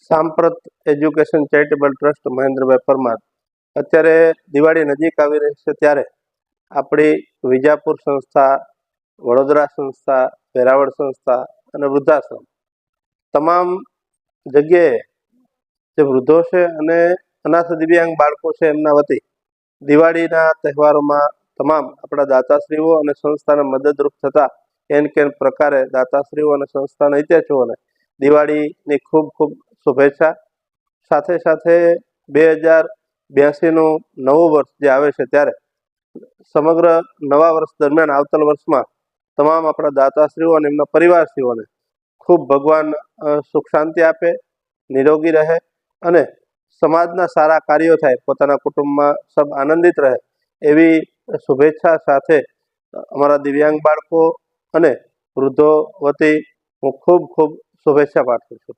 સાંપ્રત education charitable trust મહેન્દ્રભાઈ પરમાર। અત્યારે દિવાળી નજીક આવી રહી છે ત્યારે આપણી વિજાપુર સંસ્થા, વડોદરા સંસ્થા, વેરાવળ સંસ્થા અને વૃદ્ધાશ્રમ તમામ જગ્યાએ જે વૃદ્ધો છે અને અનાથ દિવ્યાંગ બાળકો છે એમના વતી દિવાળીના તહેવારોમાં તમામ આપણા દાતાશ્રીઓ અને સંસ્થાને મદદરૂપ થતા એન કેન પ્રકારે દાતાશ્રીઓ અને સંસ્થાના હિતેચ્છુઓને દિવાળીની ખૂબ ખૂબ શુભેચ્છા। સાથે સાથે 2082નું નવું વર્ષ જે આવે છે ત્યારે સમગ્ર નવા વર્ષ દરમિયાન આવતલ વર્ષમાં તમામ આપણા દાતાશ્રીઓ અને એમના પરિવારશ્રીઓને ખૂબ ભગવાન સુખ શાંતિ આપે, નિરોગી રહે અને સમાજના સારા કાર્યો થાય, પોતાના કુટુંબમાં સબ આનંદિત રહે એવી શુભેચ્છા સાથે અમારા દિવ્યાંગ બાળકો અને વૃદ્ધો વતી હું ખૂબ ખૂબ શુભેચ્છા પાઠવું છું।